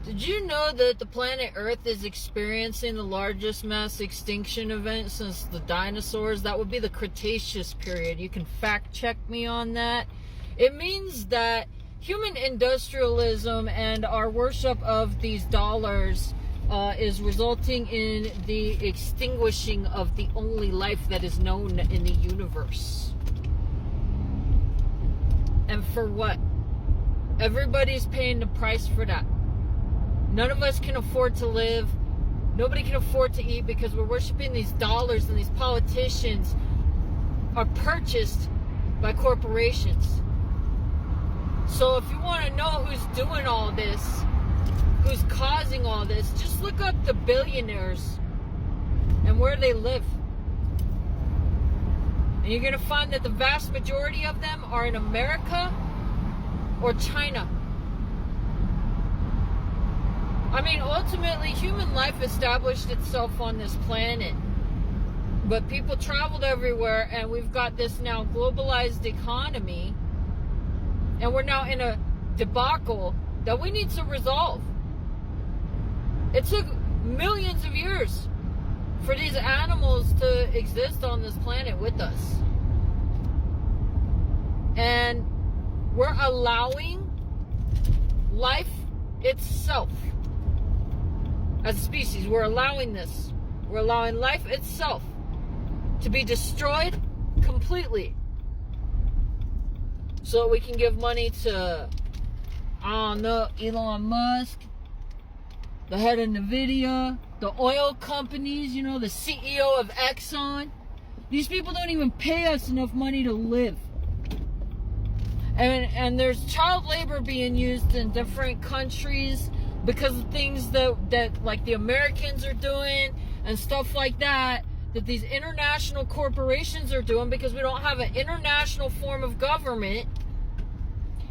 Did you know that the planet Earth is experiencing the largest mass extinction event since the dinosaurs? That would be the Cretaceous period. You can fact check me on that. It means that human industrialism and our worship of these dollars is resulting in the extinguishing of the only life that is known in the universe. And for what? Everybody's paying the price for that. None of us can afford to live. Nobody can afford to eat because we're worshiping these dollars, and these politicians are purchased by corporations. So if you want to know who's doing all this, who's causing all this, just look up the billionaires and where they live. And you're going to find that the vast majority of them are in America or China. I mean, ultimately, human life established itself on this planet. But people traveled everywhere, and we've got this now globalized economy. And we're now in a debacle that we need to resolve. It took millions of years for these animals to exist on this planet with us. And we're allowing life itself. As a species, we're allowing this. We're allowing life itself to be destroyed completely. So we can give money to, I don't know, Elon Musk, the head of NVIDIA, the oil companies, you know, the CEO of Exxon. These people don't even pay us enough money to live. And there's child labor being used in different countries because of things that like the Americans are doing and stuff like that these international corporations are doing because we don't have an international form of government.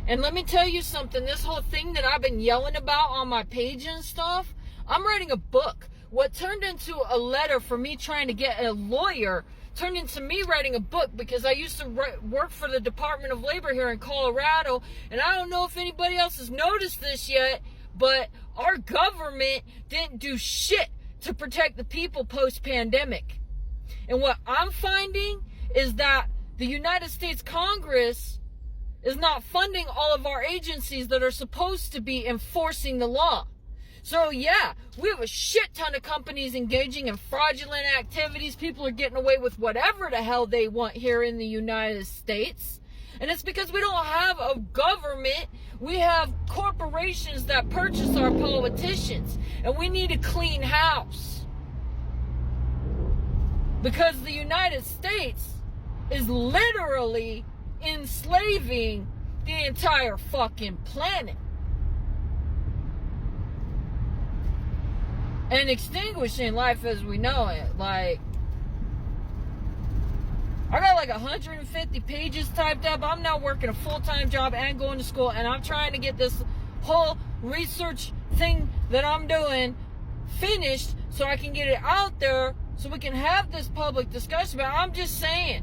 And let me tell you something, this whole thing that I've been yelling about on my page and stuff, I'm writing a book. What turned into a letter for me trying to get a lawyer turned into me writing a book because I used to work for the Department of Labor here in Colorado. And I don't know if anybody else has noticed this yet, but our government didn't do shit to protect the people post-pandemic. And what I'm finding is that the United States Congress is not funding all of our agencies that are supposed to be enforcing the law. So yeah, we have a shit ton of companies engaging in fraudulent activities. People are getting away with whatever the hell they want here in the United States. And it's because we don't have a government. We have corporations that purchase our politicians. And we need a clean house. Because the United States is literally enslaving the entire fucking planet. And extinguishing life as we know it. Like, I got like 150 pages typed up. I'm now working a full-time job and going to school, and I'm trying to get this whole research thing that I'm doing finished so I can get it out there so we can have this public discussion. But I'm just saying,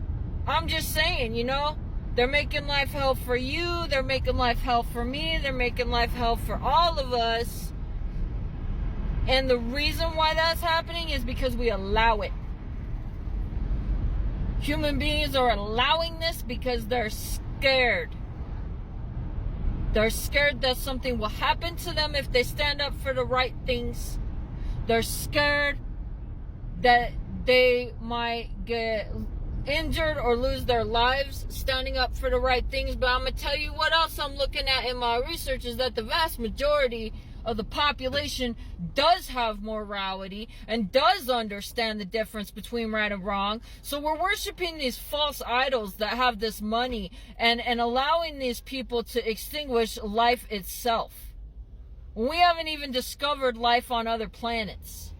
you know, they're making life hell for you, they're making life hell for me, they're making life hell for all of us. And the reason why that's happening is because we allow it. Human beings are allowing this because they're scared. They're scared that something will happen to them if they stand up for the right things. They're scared that they might get injured or lose their lives standing up for the right things. But I'm going to tell you what else I'm looking at in my research is that the vast majority of the population does have morality and does understand the difference between right and wrong. So we're worshiping these false idols that have this money and allowing these people to extinguish life itself. We haven't even discovered life on other planets.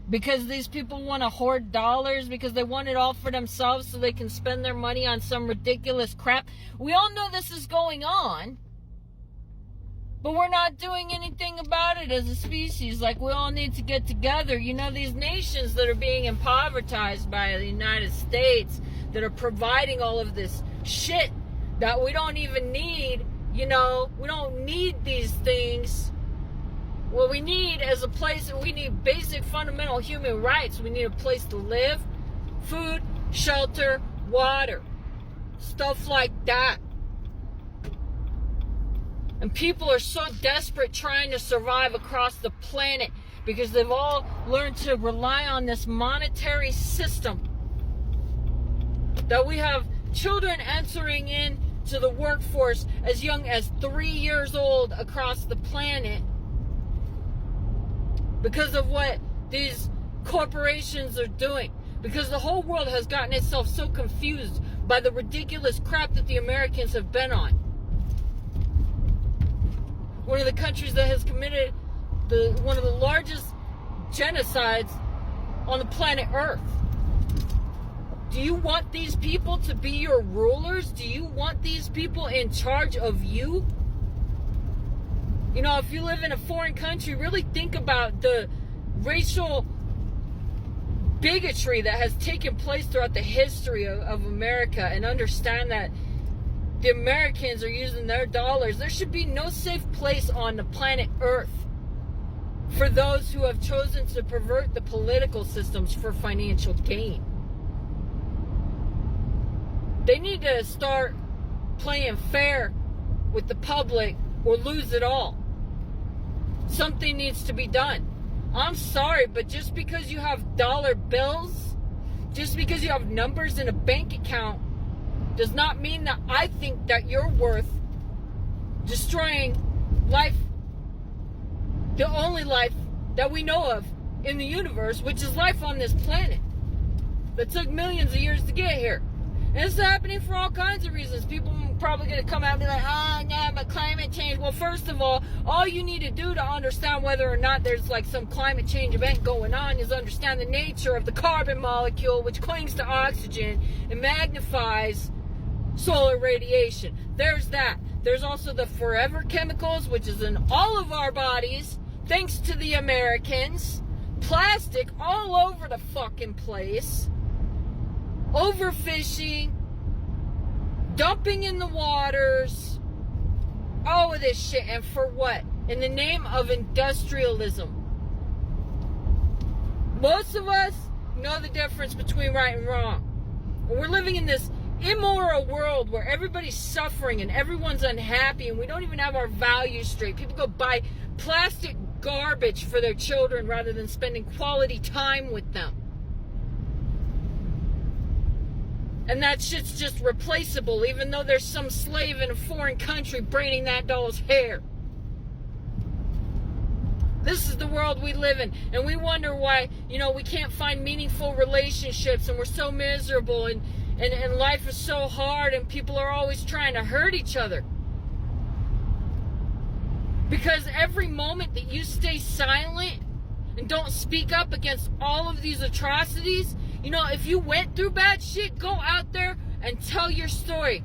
Because these people want to hoard dollars, because they want it all for themselves so they can spend their money on some ridiculous crap. We all know this is going on. But we're not doing anything about it as a species. Like, we all need to get together. You know, these nations that are being impoverished by the United States, that are providing all of this shit that we don't even need, you know, we don't need these things. we need is a place, we need basic fundamental human rights. We need a place to live, food, shelter, water, stuff like that. And people are so desperate trying to survive across the planet because they've all learned to rely on this monetary system, that we have children entering into the workforce as young as 3 years old across the planet because of what these corporations are doing. Because the whole world has gotten itself so confused by the ridiculous crap that the Americans have been on. One of the countries that has committed one of the largest genocides on the planet Earth. Do you want these people to be your rulers? Do you want these people in charge of you? You know, if you live in a foreign country, really think about the racial bigotry that has taken place throughout the history of America, and understand that the Americans are using their dollars. There should be no safe place on the planet Earth for those who have chosen to pervert the political systems for financial gain. They need to start playing fair with the public or lose it all. Something needs to be done. I'm sorry, but just because you have dollar bills, just because you have numbers in a bank account, does not mean that I think that you're worth destroying life, the only life that we know of in the universe, which is life on this planet that took millions of years to get here. And it's happening for all kinds of reasons. People are probably going to come out and be like, oh, no, but climate change. Well, first of all you need to do to understand whether or not there's like some climate change event going on is understand the nature of the carbon molecule, which clings to oxygen and magnifies solar radiation. There's that. There's also the forever chemicals, which is in all of our bodies, thanks to the Americans. Plastic all over the fucking place. Overfishing, dumping in the waters, all of this shit. And for what? In the name of industrialism. Most of us know the difference between right and wrong. We're living in this immoral world where everybody's suffering and everyone's unhappy, and we don't even have our values straight. People go buy plastic garbage for their children rather than spending quality time with them. And that shit's just replaceable, even though there's some slave in a foreign country braiding that doll's hair. This is the world we live in. And we wonder why, we can't find meaningful relationships, and we're so miserable, and life is so hard, and people are always trying to hurt each other. Because every moment that you stay silent and don't speak up against all of these atrocities, if you went through bad shit, go out there and tell your story.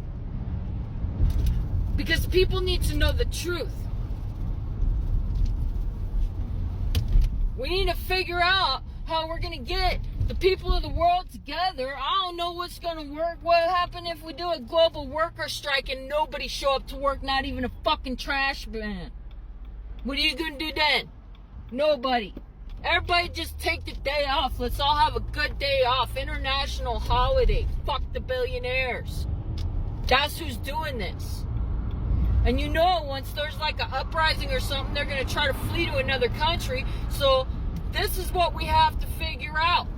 Because people need to know the truth. We need to figure out how we're going to get the people of the world together. I don't know what's going to work. What will happen if we do a global worker strike and nobody show up to work, not even a fucking trash man? What are you going to do then? Nobody. Everybody just take the day off. Let's all have a good day off. International holiday. Fuck the billionaires. That's who's doing this. And once there's like an uprising or something, they're going to try to flee to another country. So this is what we have to figure out.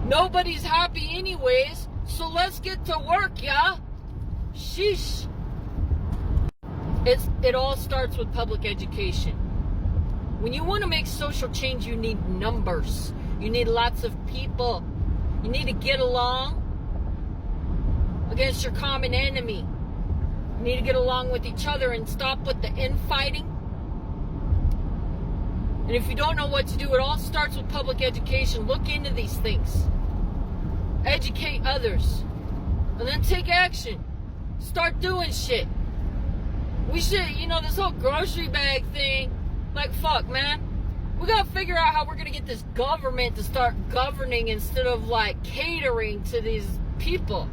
Nobody's happy anyways, so let's get to work, yeah? Sheesh. It all starts with public education. When you want to make social change, you need numbers. You need lots of people. You need to get along against your common enemy. You need to get along with each other and stop with the infighting. And if you don't know what to do, it all starts with public education. Look into these things. Educate others. And then take action. Start doing shit. We should, this whole grocery bag thing, like, fuck, man. We gotta figure out how we're gonna get this government to start governing instead of, like, catering to these people.